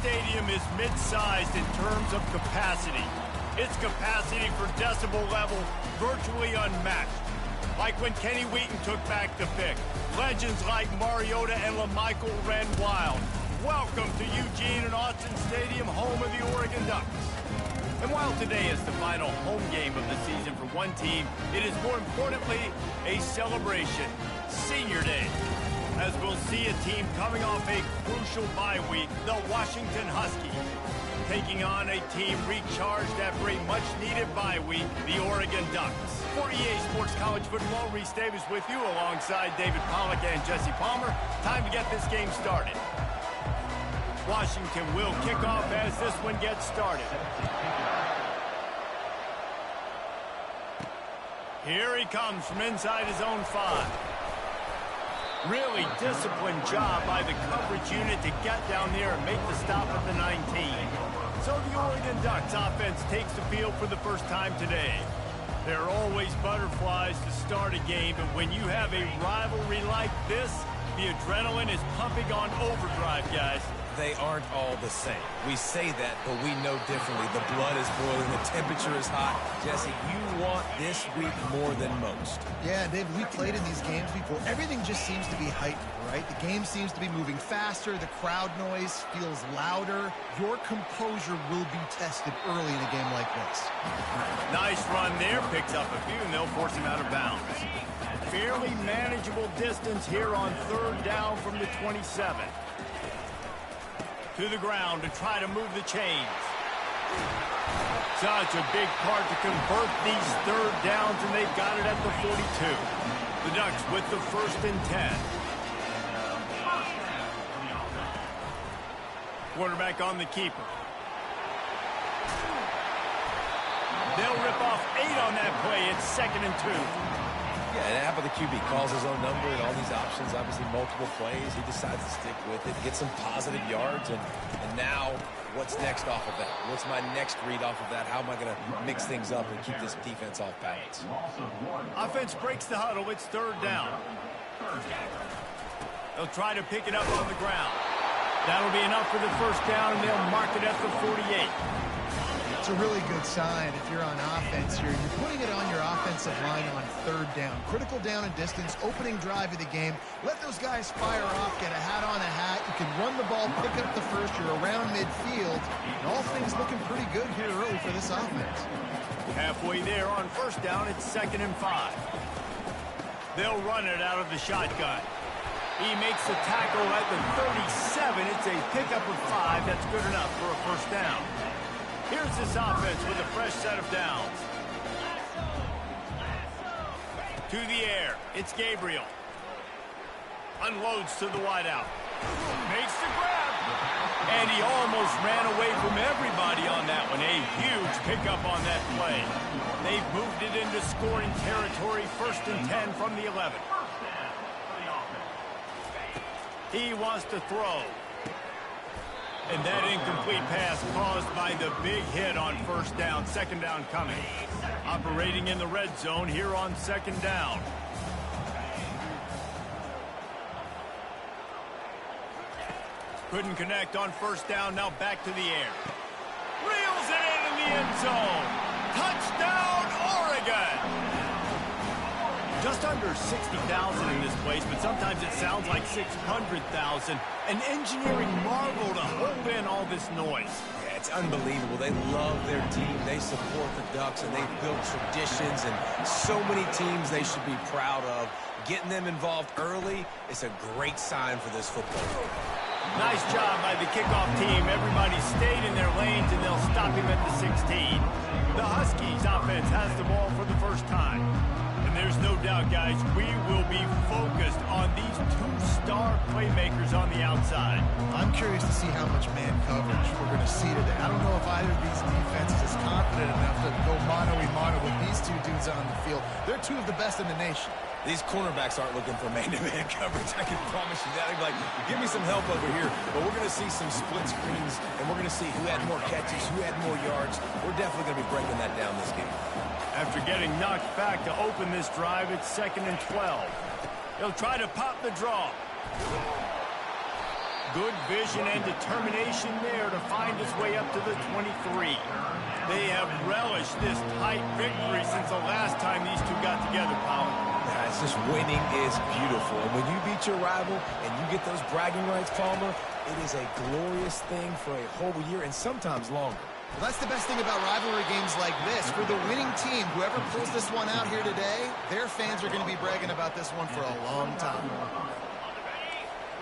stadium is mid-sized in terms of capacity. Its capacity for decibel level virtually unmatched. Like when Kenny Wheaton took back the pick. Legends like Mariota and LaMichael ran wild. Welcome to Eugene and Austin Stadium, home of the Oregon Ducks. And while today is the final home game of the season for one team, it is more importantly a celebration, Senior Day. As we'll see a team coming off a crucial bye week, the Washington Huskies, taking on a team recharged after a much-needed bye week, the Oregon Ducks. For EA Sports College Football, Reese Davis with you alongside David Pollack and Jesse Palmer. Time to get this game started. Washington will kick off as this one gets started. Here he comes from inside his own 5. Really disciplined job by the coverage unit to get down there and make the stop at the 19. So the Oregon Ducks offense takes the field for the first time today. There are always butterflies to start a game, but when you have a rivalry like this, the adrenaline is pumping on overdrive, guys. They aren't all the same. We say that, but we know differently. The blood is boiling, the temperature is hot. Jesse, you want this week more than most. Yeah, David, we played in these games before. Everything just seems to be heightened, right? The game seems to be moving faster. The crowd noise feels louder. Your composure will be tested early in a game like this. Nice run there. Picks up a few, and they'll force him out of bounds. Fairly manageable distance here on 3rd down from the 27. To the ground to try to move the chains. Such a big part to convert these 3rd downs, and they've got it at the 42. The Ducks with the 1st and 10. Quarterback on the keeper. They'll rip off 8 on that play. It's 2nd and 2. Yeah, and how about the QB? Calls his own number and all these options, obviously multiple plays. He decides to stick with it, get some positive yards, and now what's next off of that? What's my next read off of that? How am I going to mix things up and keep this defense off balance? Offense breaks the huddle. It's 3rd down. They'll try to pick it up on the ground. That'll be enough for the 1st down, and they'll mark it at the 48. It's a really good sign if you're on offense here. You're putting it on your offensive line on 3rd down. Critical down and distance, opening drive of the game. Let those guys fire off, get a hat on a hat. You can run the ball, pick up the 1st. You're around midfield. And all things looking pretty good here early for this offense. Halfway there on 1st down, it's 2nd and 5. They'll run it out of the shotgun. He makes the tackle at the 37. It's a pickup of 5. That's good enough for a 1st down. Here's this offense with a fresh set of downs. To the air, it's Gabriel. Unloads to the wideout. Makes the grab. And he almost ran away from everybody on that one. A huge pickup on that play. They've moved it into scoring territory. 1st and 10 from the 11. He wants to throw. And that incomplete pass caused by the big hit on 1st down. 2nd down coming. Operating in the red zone here on 2nd down. Couldn't connect on 1st down. Now back to the air. Reels it in the end zone. Touchdown, Oregon! Just under 60,000 in this place, but sometimes it sounds like 600,000. An engineering marvel to hold in all this noise. Yeah, it's unbelievable. They love their team. They support the Ducks, and they've built traditions and so many teams they should be proud of. Getting them involved early is a great sign for this football team. Nice job by the kickoff team. Everybody stayed in their lanes, and they'll stop him at the 16. The Huskies offense has the ball for the 1st time. And there's no doubt, guys, we will be focused on these 2 star playmakers on the outside. I'm curious to see how much man coverage we're going to see today. I don't know if either of these defenses is confident enough to go mano-a-mano with these 2 dudes on the field. They're 2 of the best in the nation. These cornerbacks aren't looking for man-to-man coverage. I can promise you that. They're like, give me some help over here. But we're going to see some split screens, and we're going to see who had more catches, who had more yards. We're definitely going to be breaking that down this game. After getting knocked back to open this drive, it's 2nd and 12. He'll try to pop the draw. Good vision and determination there to find his way up to the 23. They have relished this tight victory since the last time these two got together, Powell. Yeah, it's just winning is beautiful. And when you beat your rival and you get those bragging rights, Palmer, it is a glorious thing for a whole year and sometimes longer. Well, that's the best thing about rivalry games like this. For the winning team, whoever pulls this one out here today, their fans are going to be bragging about this one for a long time.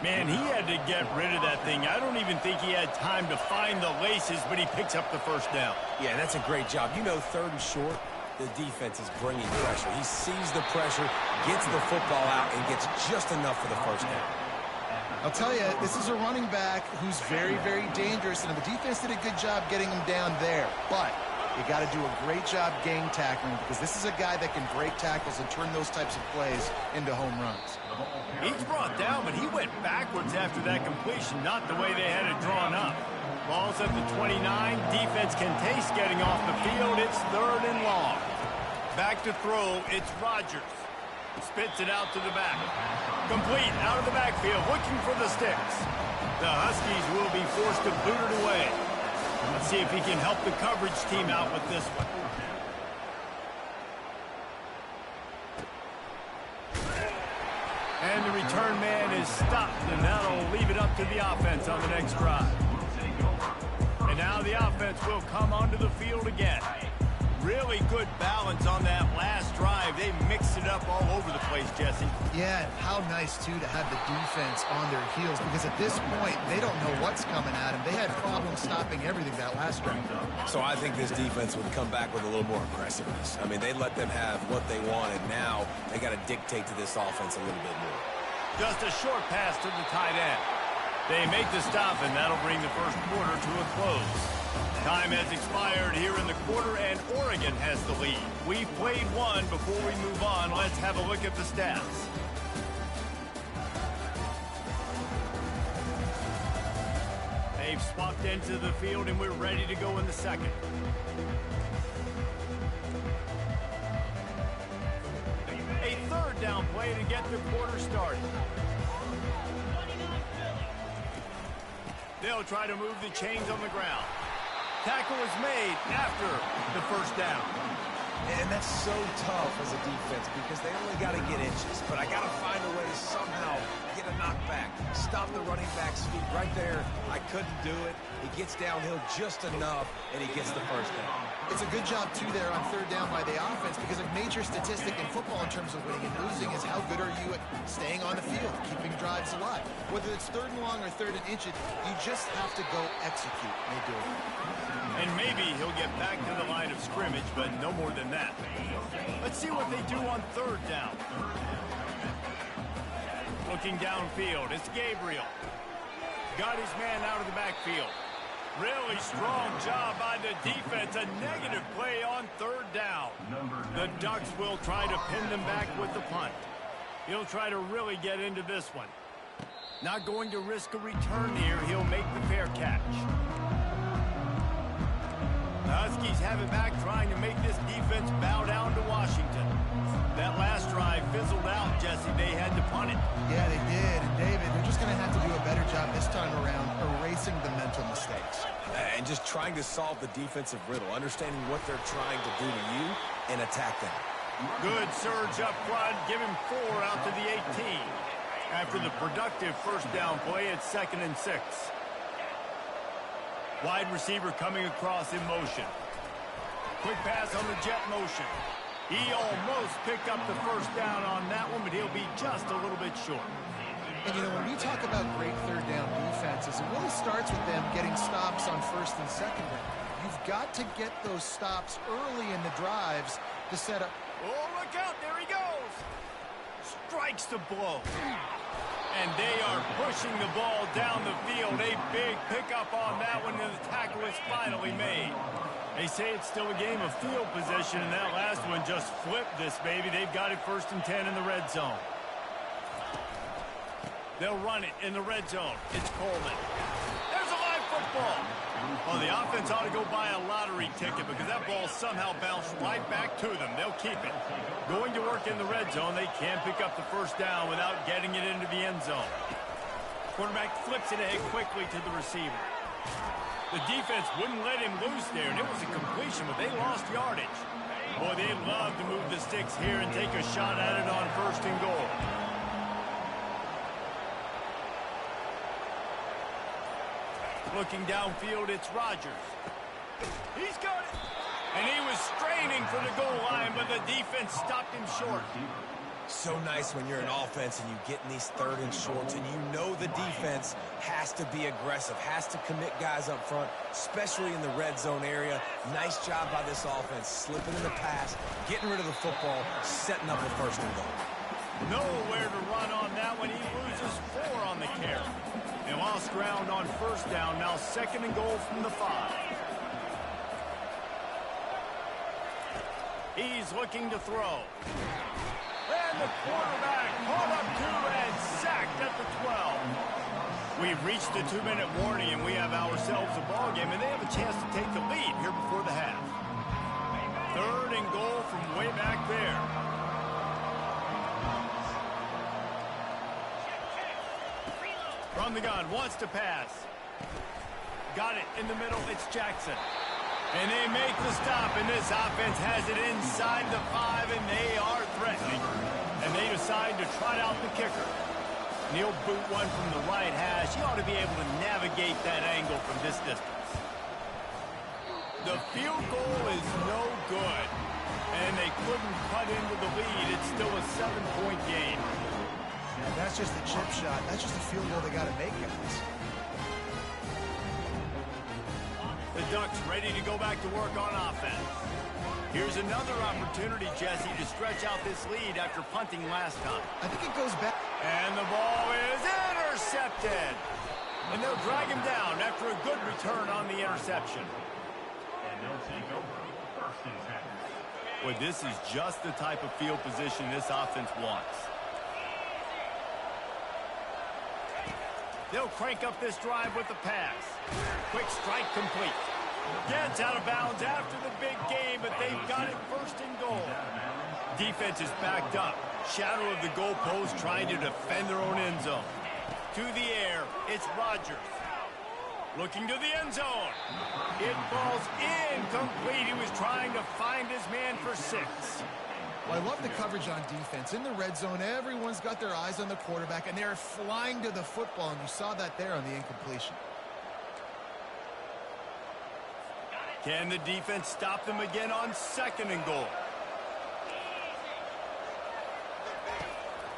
Man, he had to get rid of that thing. I don't even think he had time to find the laces, but he picks up the first down. Yeah, that's a great job. You know, 3rd and short, the defense is bringing pressure. He sees the pressure, gets the football out, and gets just enough for the first down. I'll tell you, this is a running back who's very, very dangerous, and the defense did a good job getting him down there. But you got to do a great job gang tackling, because this is a guy that can break tackles and turn those types of plays into home runs. He's brought down, but he went backwards after that completion, not the way they had it drawn up. Ball's at the 29. Defense can taste getting off the field. It's 3rd and long. Back to throw. It's Rodgers. Spits it out to the back. Complete out of the backfield, looking for the sticks. The Huskies will be forced to boot it away. Let's see if he can help the coverage team out with this one. And the return man is stopped, and that'll leave it up to the offense on the next drive. And now the offense will come onto the field again. Really good balance on that last drive. They mixed it up all over the place, Jesse. Yeah, and how nice, too, to have the defense on their heels, because at this point, they don't know what's coming at them. They had problems stopping everything that last drive. So I think this defense would come back with a little more aggressiveness. I mean, they let them have what they wanted. Now they got to dictate to this offense a little bit more. Just a short pass to the tight end. They make the stop, and that'll bring the first quarter to a close. Time has expired here in the quarter, and Oregon has the lead. We've played one. Before we move on, let's have a look at the stats. They've swapped into the field, and we're ready to go in the second. A 3rd down play to get the quarter started. They'll try to move the chains on the ground. Tackle is made after the first down. And that's so tough as a defense because they only got to get inches. But I got to find a way to somehow get a knockback, stop the running back's feet right there. I couldn't do it. He gets downhill just enough, and he gets the first down. It's a good job, too, there on 3rd down by the offense, because a major statistic in football in terms of winning and losing is how good are you at staying on the field, keeping drives alive. Whether it's 3rd and long or 3rd and inches, you just have to go execute. They do it. And maybe he'll get back to the line of scrimmage, but no more than that. Let's see what they do on 3rd down. Looking downfield, it's Gabriel. Got his man out of the backfield. Really strong job by the defense. A negative play on 3rd down. The Ducks will try to pin them back with the punt. He'll try to really get into this one. Not going to risk a return here. He'll make the fair catch. The Huskies have it back, trying to make this defense bow down to Washington. That last drive fizzled out, Jesse. They had to punt it. Yeah, they did. And, David, they're just going to have to do a better job this time around erasing the mental mistakes. And just trying to solve the defensive riddle, understanding what they're trying to do to you and attack them. Good surge up front. Give him 4 out to the 18. After the productive first down play, it's 2nd and 6. Wide receiver coming across in motion. Quick pass on the jet motion. He almost picked up the first down on that one, but he'll be just a little bit short. And, you know, when we talk about great 3rd down defenses, it really starts with them getting stops on 1st and 2nd down. You've got to get those stops early in the drives to set up. Oh, look out. There he goes. Strikes the blow. And they are pushing the ball down the field. A big pickup on that one, and the tackle is finally made. They say it's still a game of field position, and that last one just flipped this baby. They've got it 1st and 10 in the red zone. They'll run it in the red zone. It's Coleman. There's a live football. Well, the offense ought to go buy a lottery ticket because that ball somehow bounced right back to them. They'll keep it. Going to work in the red zone, they can pick up the first down without getting it into the end zone. Quarterback flips it ahead quickly to the receiver. The defense wouldn't let him loose there, and it was a completion, but they lost yardage. Boy, they'd love to move the sticks here and take a shot at it on 1st and goal. Looking downfield, it's Rodgers. He's got it. And he was straining for the goal line, but the defense stopped him short. So nice when you're an offense and you get in these 3rd and shorts and you know the defense has to be aggressive, has to commit guys up front, especially in the red zone area. Nice job by this offense, slipping in the pass, getting rid of the football, setting up the 1st and goal. Nowhere to run on that one. He loses 4 on the carry. They lost ground on 1st down. Now 2nd and goal from the 5. He's looking to throw. And the quarterback caught up to and sacked at the 12. We've reached the 2-minute warning, and we have ourselves a ball game, and they have a chance to take the lead here before the half. 3rd and goal from way back there. From the gun, wants to pass. Got it in the middle, it's Jackson. And they make the stop, and this offense has it inside the 5, and they are threatening. And they decide to trot out the kicker. He'll boot one from the right hash. He ought to be able to navigate that angle from this distance. The field goal is no good, and they couldn't cut into the lead. It's still a 7-point game. And that's just a chip shot. That's just a field goal they got to make, guys. The Ducks ready to go back to work on offense. Here's another opportunity, Jesse, to stretch out this lead after punting last time. I think it goes back. And the ball is intercepted. And they'll drag him down after a good return on the interception. And they'll take over 1st and 10. Well, this is just the type of field position this offense wants. They'll crank up this drive with the pass. Quick strike complete. Gets out of bounds after the big game, but they've got it 1st and goal. Defense is backed up. Shadow of the goalpost trying to defend their own end zone. To the air, it's Rodgers. Looking to the end zone. It falls incomplete. He was trying to find his man for 6. Well, I love the coverage on defense. In the red zone, everyone's got their eyes on the quarterback, and they're flying to the football, and you saw that there on the incompletion. Can the defense stop them again on 2nd and goal?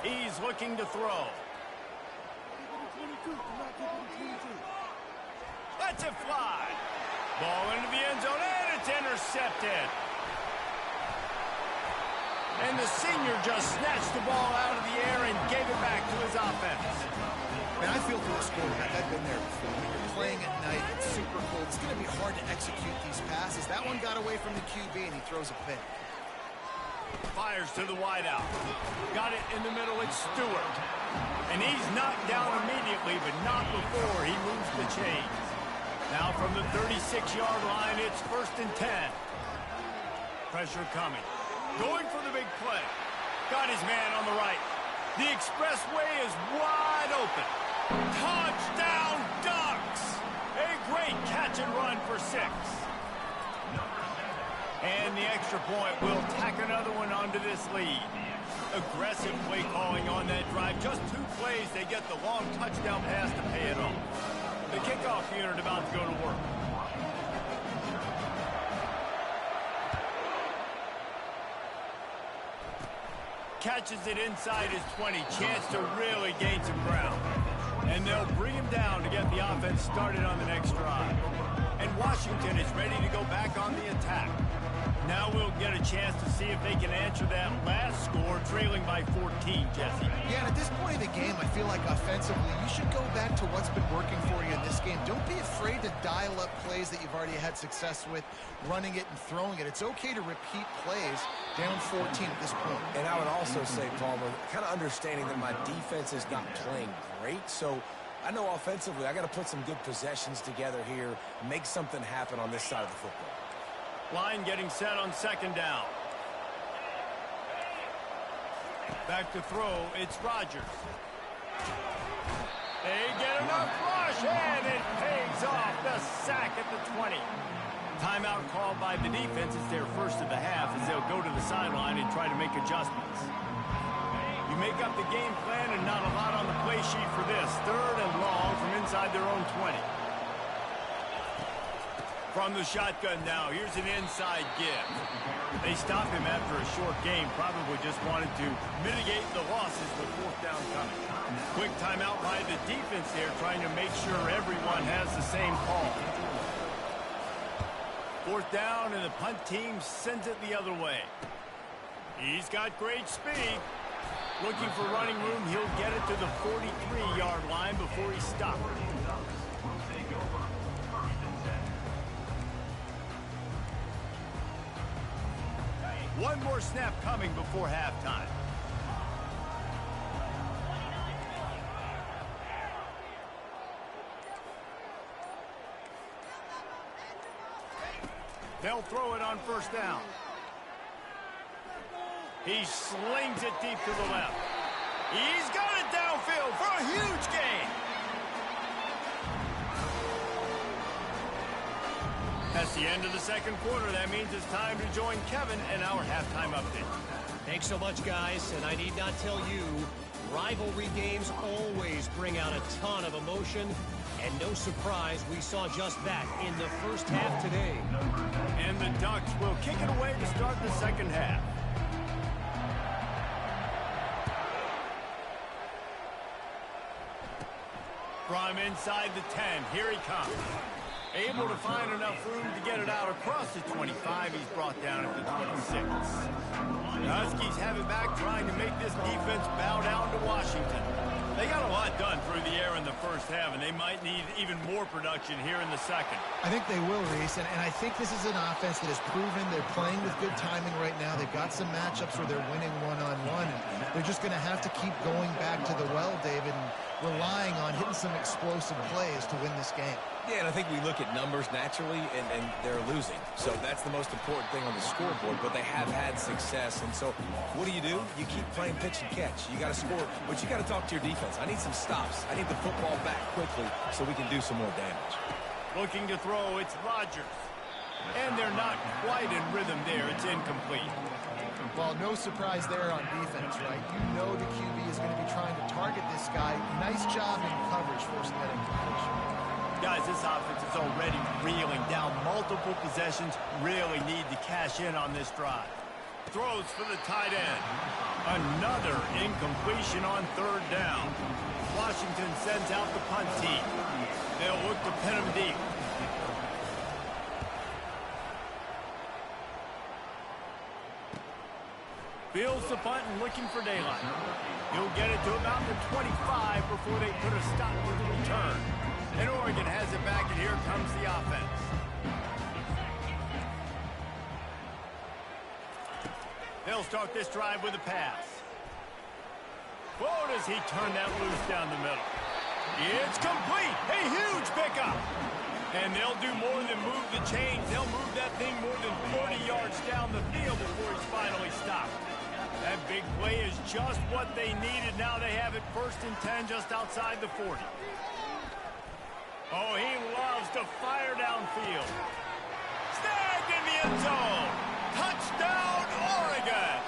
He's looking to throw. Lets it fly. Ball into the end zone, and it's intercepted. And the senior just snatched the ball out of the air and gave it back to his offense. Man, I feel for this quarterback. I've been there before. When you're playing at night, it's super cold. It's going to be hard to execute these passes. That one got away from the QB, and he throws a pick. Fires to the wideout. Got it in the middle. It's Stewart. And he's knocked down immediately, but not before he moves the chains. Now from the 36-yard line, it's 1st and 10. Pressure coming. Going for the big play. Got his man on the right. The expressway is wide open. Touchdown, Ducks! A great catch and run for 6. And the extra point will tack another one onto this lead. Aggressive play calling on that drive. Just 2 plays, they get the long touchdown pass to pay it off. The kickoff unit about to go to work. Catches it inside his 20. Chance to really gain some ground. And they'll bring him down to get the offense started on the next drive. And Washington is ready to go back on the attack. Now we'll get a chance to see if they can answer that last score, trailing by 14, Jesse. Yeah, and at this point of the game, I feel like offensively, you should go back to what's been working for you in this game. Don't be afraid to dial up plays that you've already had success with, running it and throwing it. It's okay to repeat plays down 14 at this point. And I would also say, Palmer, kind of understanding that my defense is not playing great, so I know offensively I got to put some good possessions together here, make something happen on this side of the football. Line getting set on 2nd down. Back to throw, it's Rodgers. They get enough rush, and it pays off. The sack at the 20. Timeout called by the defense. It's their first of the half as they'll go to the sideline and try to make adjustments. You make up the game plan and not a lot on the play sheet for this. 3rd and long from inside their own 20. From the shotgun now, here's an inside give. They stop him after a short game, probably just wanted to mitigate the losses with 4th down coming. Quick timeout by the defense there, trying to make sure everyone has the same call. 4th down, and the punt team sends it the other way. He's got great speed. Looking for running room, he'll get it to the 43-yard line before he stops. One more snap coming before halftime. They'll throw it on 1st down. He slings it deep to the left. He's got it downfield for a huge gain. That's the end of the 2nd quarter. That means it's time to join Kevin in our halftime update. Thanks so much, guys. And I need not tell you, rivalry games always bring out a ton of emotion. And no surprise, we saw just that in the first half today. And the Ducks will kick it away to start the 2nd half. From inside the 10, here he comes. Able to find enough room to get it out across the 25. He's brought down at the 26. The Huskies have it back, trying to make this defense bow down to Washington. They got a lot done through the air in the first half, and they might need even more production here in the 2nd. I think they will, Reese, and I think this is an offense that has proven they're playing with good timing right now. They've got some matchups where they're winning one-on-one, and they're just going to have to keep going back to the well, David, and relying on hitting some explosive plays to win this game. Yeah, and I think we look at numbers naturally, and they're losing. So that's the most important thing on the scoreboard, but they have had success. And so what do? You keep playing pitch and catch. You got to score, but you got to talk to your defense. I need some stops. I need the football back quickly so we can do some more damage. Looking to throw, it's Rodgers. And they're not quite in rhythm there. It's incomplete. Well, no surprise there on defense, right? You know the QB is going to be trying to target this guy. Nice job in coverage, forcing that incompletion. Guys, this offense is already reeling down multiple possessions. Really need to cash in on this drive. Throws for the tight end. Another incompletion on 3rd down. Washington sends out the punt team. They'll look to pin him deep. Fields the punt and looking for daylight. He'll get it to about the 25 before they put a stop to the return. And Oregon has it back, and here comes the offense. They'll start this drive with a pass. Whoa, does he turn that loose down the middle. It's complete. A huge pickup. And they'll do more than move the chains. They'll move that thing more than 40 yards down the field before he's finally stopped. That big play is just what they needed. Now they have it 1st and 10 just outside the 40. Oh, he loves to fire downfield. Snagged in the end zone. Touchdown, Oregon.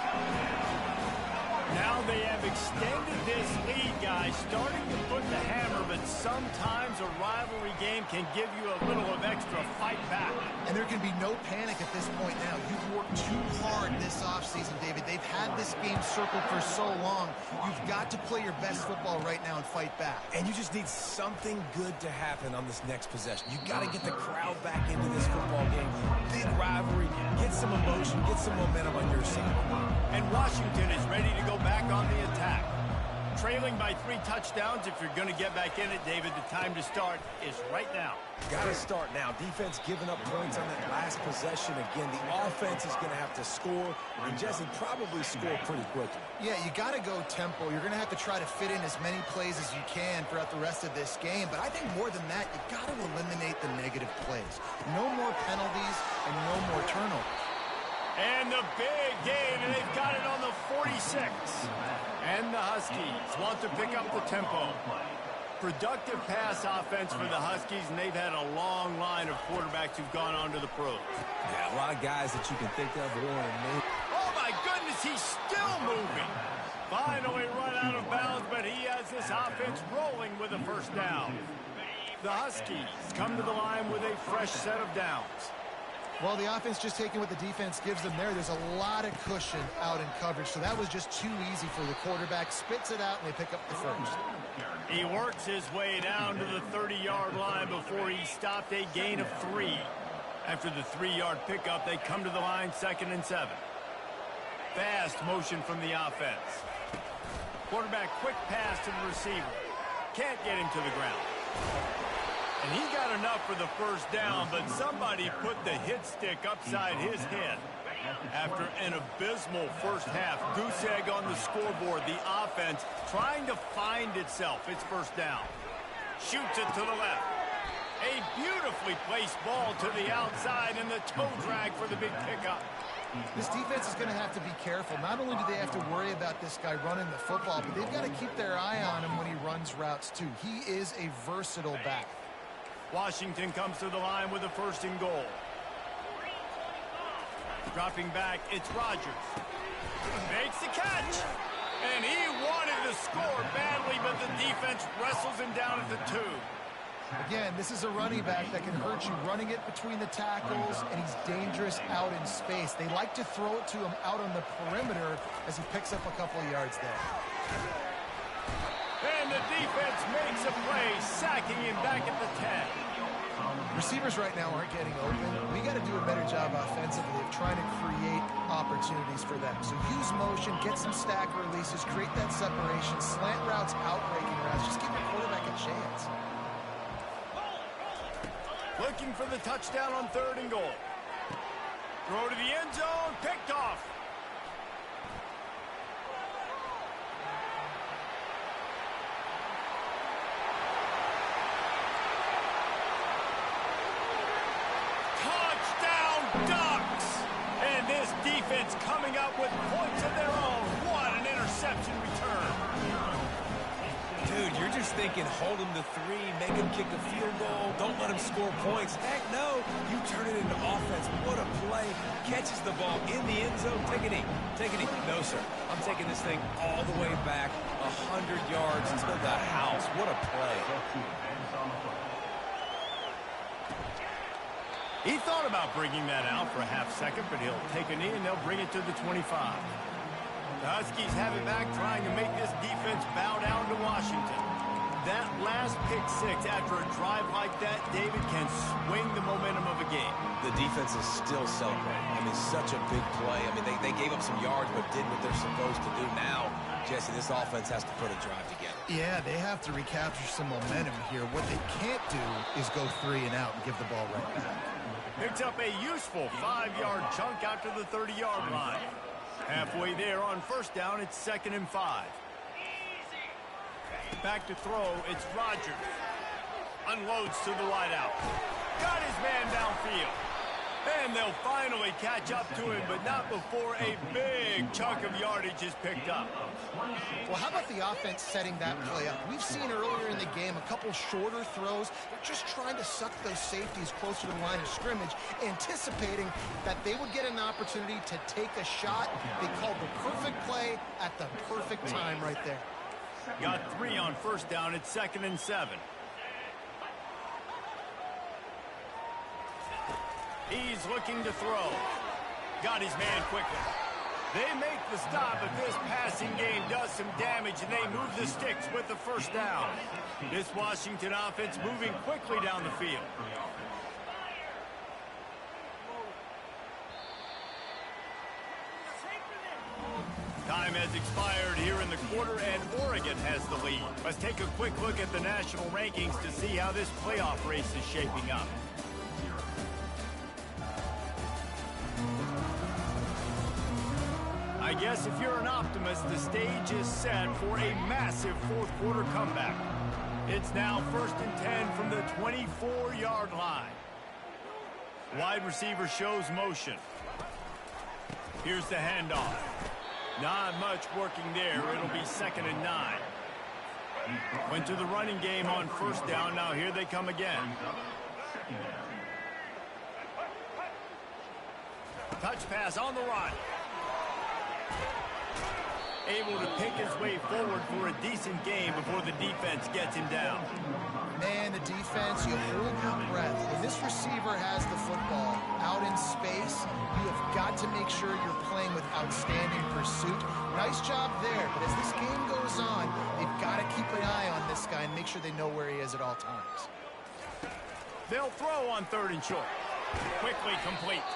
Now they have extended this lead, guys, starting to put the hammer, but sometimes a rivalry game can give you a little of extra fight back. And there can be no panic at this point now. You've worked too hard this offseason, David. They've had this game circled for so long. You've got to play your best football right now and fight back. And you just need something good to happen on this next possession. You got to get the crowd back into this football game. Big rivalry. Get some emotion. Get some momentum on your side. And Washington is ready to go back on the attack. Trailing by 3 touchdowns. If you're going to get back in it, David, the time to start is right now. Got to start now. Defense giving up points on that last possession. Again, the offense is going to have to score, and Jesse probably score pretty quickly. Yeah, you got to go tempo. You're going to have to try to fit in as many plays as you can throughout the rest of this game. But I think more than that, you got to eliminate the negative plays. No more penalties and no more turnovers. And the big gain, and they've got it on the 46. And the Huskies want to pick up the tempo. productive pass offense for the Huskies, and they've had a long line of quarterbacks who've gone on to the pros. Yeah, a lot of guys that you can think of. Oh, my goodness, he's still moving. Finally run out of bounds, but he has this offense rolling with a first down. The Huskies come to the line with a fresh set of downs. Well, the offense just taking what the defense gives them there. There's a lot of cushion out in coverage, so that was just too easy for the quarterback. Spits it out, and they pick up the first. He works his way down to the 30-yard line before he stopped a gain of 3. After the 3-yard pickup, they come to the line 2nd and 7. Fast motion from the offense. Quarterback quick pass to the receiver. Can't get him to the ground. And he got enough for the first down, but somebody put the hit stick upside his head. After an abysmal first half, goose egg on the scoreboard, the offense trying to find itself. It's first down. Shoots it to the left. A beautifully placed ball to the outside, and the toe drag for the big pickup. This defense is going to have to be careful. Not only do they have to worry about this guy running the football, but they've got to keep their eye on him when he runs routes, too. He is a versatile back. Washington comes to the line with a 1st and goal. Dropping back, it's Rodgers. Makes the catch. And he wanted to score badly, but the defense wrestles him down at the 2. Again, this is a running back that can hurt you running it between the tackles, and he's dangerous out in space. They like to throw it to him out on the perimeter as he picks up a couple of yards there. And the defense makes a play, sacking him back at the 10. Receivers right now aren't getting open. We got to do a better job offensively of trying to create opportunities for them. So use motion, get some stack releases, create that separation, slant routes, outbreaking routes. Just give your quarterback a chance. Looking for the touchdown on 3rd and goal. Throw to the end zone, picked off. Touchdown, Ducks! And this defense coming up with points of their own. What an interception return. Dude, you're just thinking hold him to 3, make him kick a field goal, don't let him score points. Heck no, you turn it into offense. What a play. Catches the ball in the end zone. Take a knee. Take a knee. No, sir. I'm taking this thing all the way back 100 yards to the house. What a play. He thought about bringing that out for a half second, but he'll take a knee and they'll bring it to the 25. The Huskies have it back, trying to make this defense bow down to Washington. That last pick 6 after a drive like that, David, can swing the momentum of a game. The defense is still celebrating. I mean, such a big play. I mean, they gave up some yards, but did what they're supposed to do. Now, Jesse, this offense has to put a drive together. Yeah, they have to recapture some momentum here. What they can't do is go 3 and out and give the ball right back. Picks up a useful 5-yard chunk out to the 30-yard line. Halfway there on first down, it's 2nd and 5. Back to throw, it's Rodgers. Unloads to the wideout. Got his man downfield. And they'll finally catch up to him, but not before a big chunk of yardage is picked up. Well, how about the offense setting that play up? We've seen earlier in the game a couple shorter throws. They're just trying to suck those safeties closer to the line of scrimmage, anticipating that they would get an opportunity to take a shot. They called the perfect play at the perfect time right there. Got 3 on first down. It's 2nd and 7. He's looking to throw. Got his man quickly. They make the stop, but this passing game does some damage, and they move the sticks with the first down. This Washington offense moving quickly down the field. Time has expired here in the quarter, and Oregon has the lead. Let's take a quick look at the national rankings to see how this playoff race is shaping up. I guess if you're an optimist, the stage is set for a massive fourth-quarter comeback. It's now 1st and 10 from the 24-yard line. Wide receiver shows motion. Here's the handoff. Not much working there. It'll be 2nd and 9. Went to the running game on first down. Now here they come again. Touch pass on the run. Able to pick his way forward for a decent game before the defense gets him down. Man, the defense, you hold your breath. When this receiver has the football out in space, you have got to make sure you're playing with outstanding pursuit. Nice job there, but as this game goes on, they've got to keep an eye on this guy and make sure they know where he is at all times. They'll throw on 3rd and short. Quickly complete.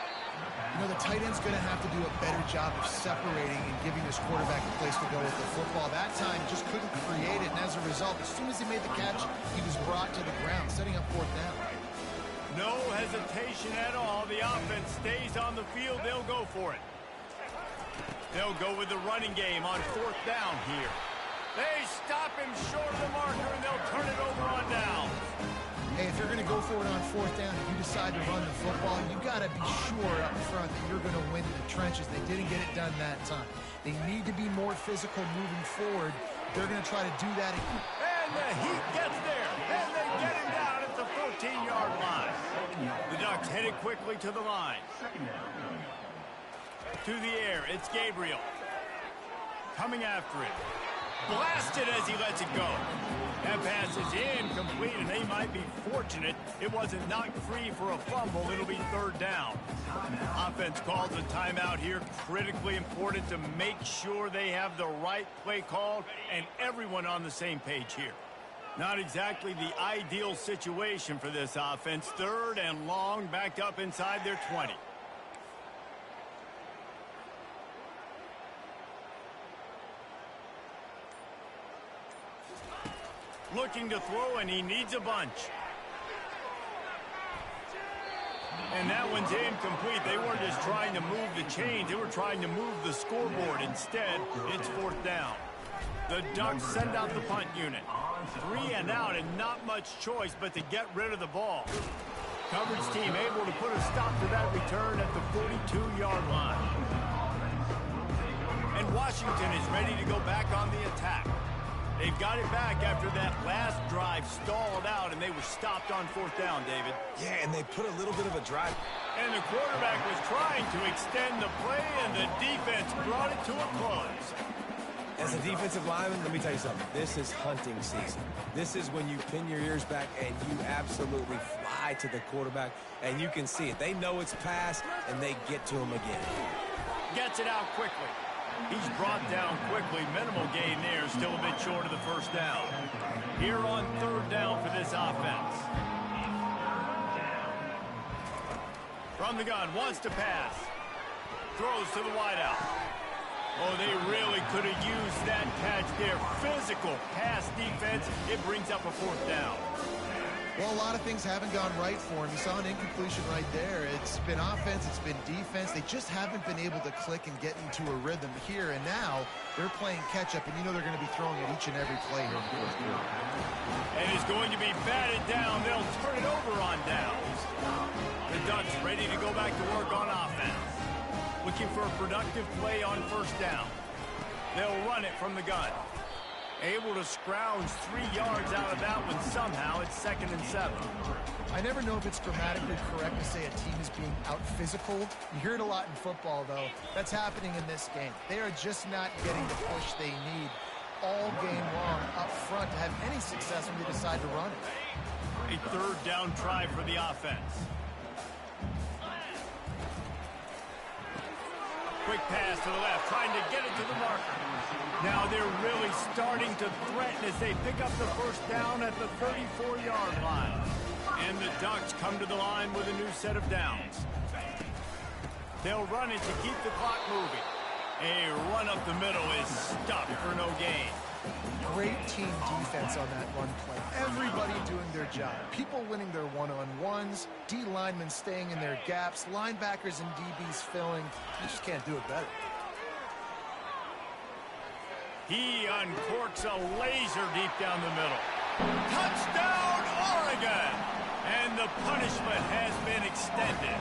You know, the tight end's going to have to do a better job of separating and giving his quarterback a place to go with the football. That time, just couldn't create it, and as a result, as soon as he made the catch, he was brought to the ground, setting up 4th down. No hesitation at all. The offense stays on the field. They'll go for it. They'll go with the running game on 4th down here. They stop him short of the marker, and they'll turn it over on down. Hey, if you're going to go for it on 4th down and you decide to run the football, you got to be sure up front that you're going to win in the trenches. They didn't get it done that time. They need to be more physical moving forward. They're going to try to do that again. And the heat gets there, and they get him down at the 14-yard line. The Ducks headed quickly to the line. To the air, it's Gabriel. Coming after it. Blasted as he lets it go. That pass is incomplete, and they might be fortunate it wasn't knocked free for a fumble. It'll be 3rd down. Offense calls a timeout here. Critically important to make sure they have the right play called and everyone on the same page here. Not exactly the ideal situation for this offense. 3rd and long, backed up inside their 20. Looking to throw, and he needs a bunch. And that one's incomplete. They weren't just trying to move the chains. They were trying to move the scoreboard. Instead, it's 4th down. The Ducks send out the punt unit. 3 and out, and not much choice but to get rid of the ball. Coverage team able to put a stop to that return at the 42-yard line. And Washington is ready to go back on the attack. They've got it back after that last drive stalled out, and they were stopped on 4th down, David. Yeah, and they put a little bit of a drive. And the quarterback was trying to extend the play, and the defense brought it to a close. As a defensive lineman, let me tell you something. This is hunting season. This is when you pin your ears back and you absolutely fly to the quarterback, and you can see it. They know it's pass, and they get to him again. Gets it out quickly. He's brought down quickly. Minimal gain there. Still a bit short of the 1st down. Here on 3rd down for this offense. From the gun, wants to pass. Throws to the wideout. Oh, they really could have used that catch there. Physical pass defense. It brings up a 4th down. Well, a lot of things haven't gone right for him. You saw an incompletion right there. It's been offense, it's been defense. They just haven't been able to click and get into a rhythm here. And now they're playing catch-up, and you know they're going to be throwing it each and every play here in the 4th quarter. And it's going to be batted down. They'll turn it over on downs. The Ducks ready to go back to work on offense. Looking for a productive play on 1st down. They'll run it from the gun. Able to scrounge 3 yards out of that one somehow. It's 2nd and 7. I never know if it's grammatically correct to say a team is being out-physical. You hear it a lot in football, though. That's happening in this game. They are just not getting the push they need all game long up front to have any success when they decide to run it. A 3rd down try for the offense. Quick pass to the left, trying to get it to the marker. Now they're really starting to threaten as they pick up the 1st down at the 34-yard line. And the Ducks come to the line with a new set of downs. They'll run it to keep the clock moving. A run up the middle is stopped for no gain. Great team defense on that run play. Everybody doing their job. People winning their one-on-ones, D linemen staying in their gaps, linebackers and DBs filling. You just can't do it better. He uncorks a laser deep down the middle. Touchdown, Oregon! And the punishment has been extended.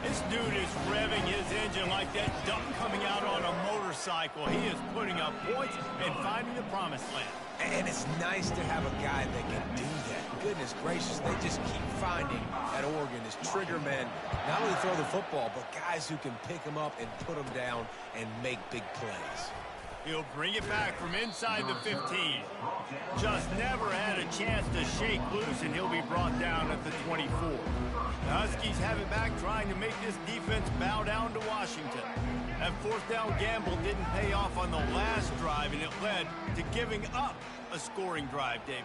This dude is revving his engine like that duck coming out on a motorcycle. He is putting up points and finding the promised land. And it's nice to have a guy that can do that. Goodness gracious, they just keep finding at Oregon is trigger men. Not only throw the football, but guys who can pick them up and put them down and make big plays. He'll bring it back from inside the 15. Just never had a chance to shake loose, and he'll be brought down at the 24. The Huskies have it back, trying to make this defense bow down to Washington. That fourth down gamble didn't pay off on the last drive, and it led to giving up a scoring drive, David.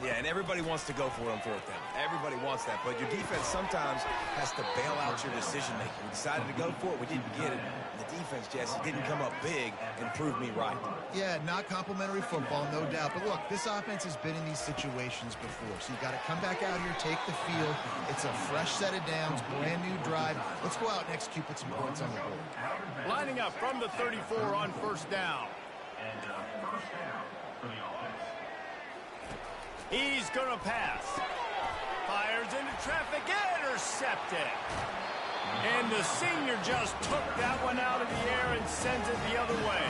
Yeah, and everybody wants to go for it on fourth down. Everybody wants that, but your defense sometimes has to bail out your decision-making. We decided to go for it. We didn't get it. And the defense, Jesse, didn't come up big and prove me right. Yeah, not complimentary football, no doubt. But look, this offense has been in these situations before, so you got to come back out here, take the field. It's a fresh set of downs, brand new drive. Let's go out and execute, put some points on the board. Lining up from the 34 on first down. And first down for the offense. He's going to pass. Fires into traffic, intercepted. And the senior just took that one out of the air and sends it the other way.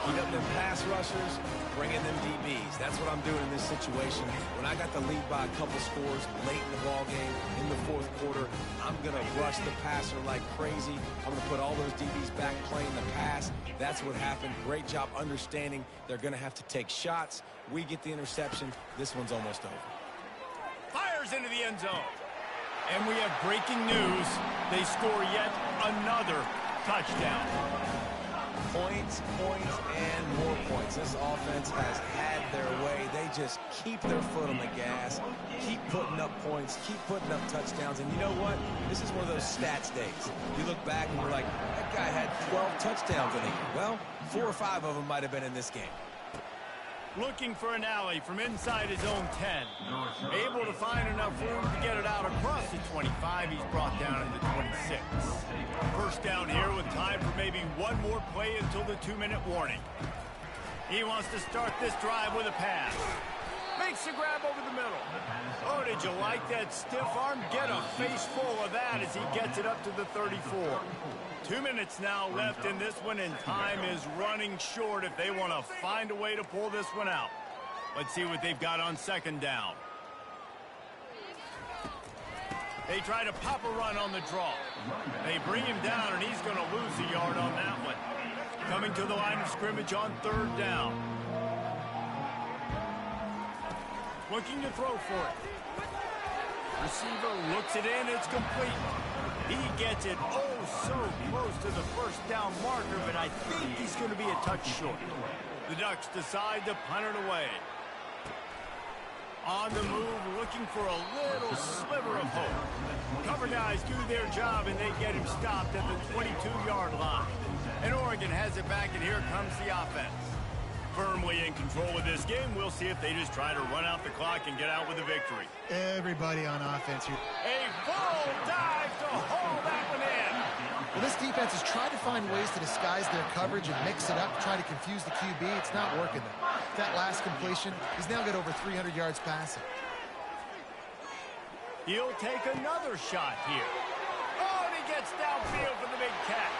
Heat up them pass rushers, bring in them DBs. That's what I'm doing in this situation. When I got the lead by a couple scores late in the ball game, in the fourth quarter, I'm going to rush the passer like crazy. I'm going to put all those DBs back playing the pass. That's what happened. Great job understanding they're going to have to take shots. We get the interception. This one's almost over. Fires into the end zone. And we have breaking news. They score yet another touchdown. Points, points, and more points. This offense has had their way. They just keep their foot on the gas, keep putting up points, keep putting up touchdowns. And you know what? This is one of those stats days. You look back and you're like, that guy had 12 touchdowns in a year. Well, 4 or 5 of them might have been in this game. Looking for an alley from inside his own 10. Able to find enough room to get it out across the 25. He's brought down into 26. First down here with time for maybe one more play until the 2-minute warning. He wants to start this drive with a pass. Makes a grab over the middle. Oh, did you like that stiff arm? Get a face full of that as he gets it up to the 34. 2 minutes now left in this one, and time is running short if they want to find a way to pull this one out. Let's see what they've got on second down. They try to pop a run on the draw. They bring him down, and he's going to lose a yard on that one. Coming to the line of scrimmage on third down. Looking to throw for it. Receiver looks it in. It's complete. He gets it oh so close to the first down marker, but I think he's going to be a touch short. The Ducks decide to punt it away. On the move, looking for a little sliver of hope. Cover guys do their job, and they get him stopped at the 22-yard line. And Oregon has it back, and here comes the offense. Firmly in control of this game. We'll see if they just try to run out the clock and get out with a victory. Everybody on offense here. A full dive to haul that one in. Well, this defense has tried to find ways to disguise their coverage and mix it up, try to confuse the QB. It's not working though. That last completion, he's now got over 300 yards passing. He'll take another shot here. Oh, and he gets downfield for the big catch.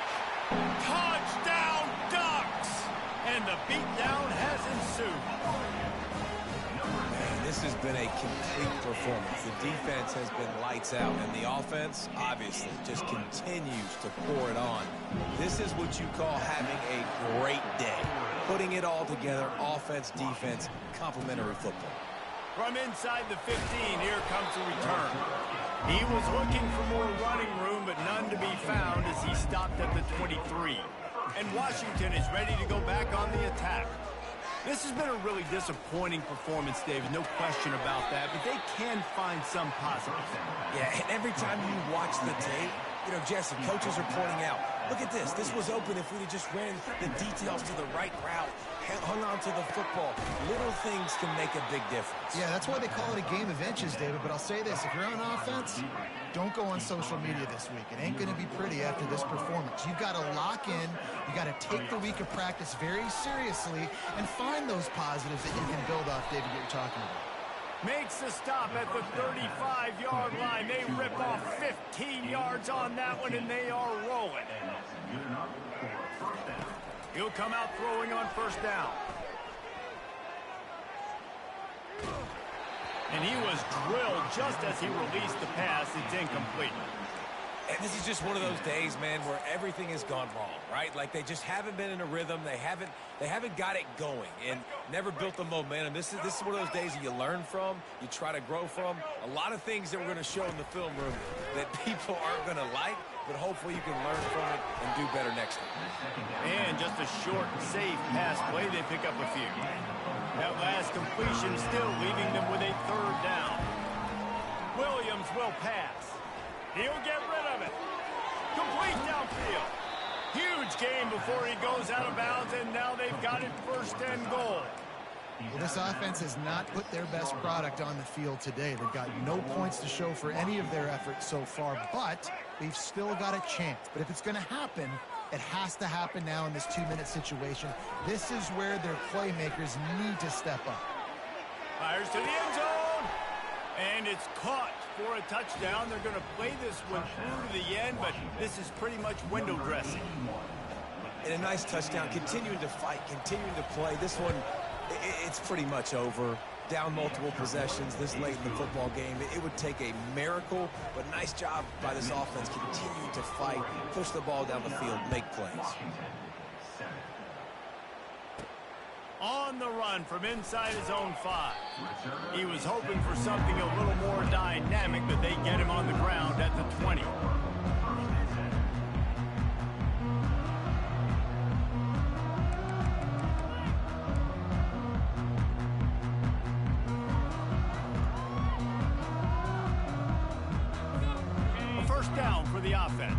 Touchdown, Ducks! And the beatdown has ensued. Man, this has been a complete performance. The defense has been lights out, and the offense, obviously, just continues to pour it on. This is what you call having a great day. Putting it all together, offense, defense, complementary football. From inside the 15, here comes a return. He was looking for more running room, but none to be found as he stopped at the 23. And Washington is ready to go back on the attack. This has been a really disappointing performance, David, no question about that, but they can find some positives. Yeah, and every time you watch the tape, you know, Jesse, coaches are pointing out, look at this. This was open if we'd have just ran the details to the right route, hung on to the football. Little things can make a big difference. Yeah, that's why they call it a game of inches, David. But I'll say this, if you're on offense, don't go on social media this week. It ain't going to be pretty after this performance. You've got to lock in. You got to take the week of practice very seriously and find those positives that you can build off, David, that you're talking about. Makes the stop at the 35-yard line. They rip off 15 yards on that one, and they are rolling. He'll come out throwing on first down. And he was drilled just as he released the pass. It's incomplete. And this is just one of those days, man, where everything has gone wrong, right? Like they just haven't been in a rhythm. They haven't got it going and never built the momentum. This is one of those days that you learn from, you try to grow from. A lot of things that we're going to show in the film room that people aren't going to like, but hopefully you can learn from it and do better next time. And just a short, safe pass play, they pick up a few. That last completion still leaving them with a third down. Williams will pass. He'll get rid of it. Complete downfield. Huge gain before he goes out of bounds, and now they've got it first and goal. Well, this offense has not put their best product on the field today. They've got no points to show for any of their efforts so far, but they've still got a chance. But if it's going to happen, it has to happen now in this 2-minute situation. This is where their playmakers need to step up. Fires to the end zone, and it's caught for a touchdown. They're going to play this one through to the end, but this is pretty much window dressing. And a nice touchdown, continuing to fight, continuing to play. This one, it's pretty much over. Down multiple possessions this late in the football game. It would take a miracle, but nice job by this offense continuing to fight, push the ball down the field, make plays. On the run from inside his own 5. He was hoping for something a little more dynamic, but they get him on the ground at the 20. A first down for the offense.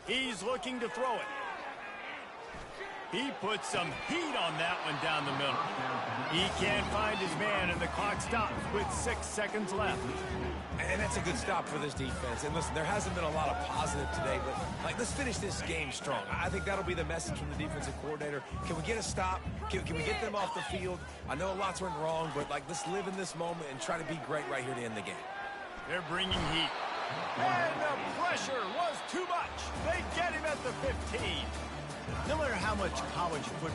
He's looking to throw it. He puts some heat on that one down the middle. He can't find his man, and the clock stops with 6 seconds left. And that's a good stop for this defense. And listen, there hasn't been a lot of positive today, but let's finish this game strong. I think that'll be the message from the defensive coordinator. Can we get a stop? Can we get them off the field? I know a lot's went wrong, but let's live in this moment and try to be great right here to end the game. They're bringing heat. And the pressure was too much. They get him at the 15. No matter how much college football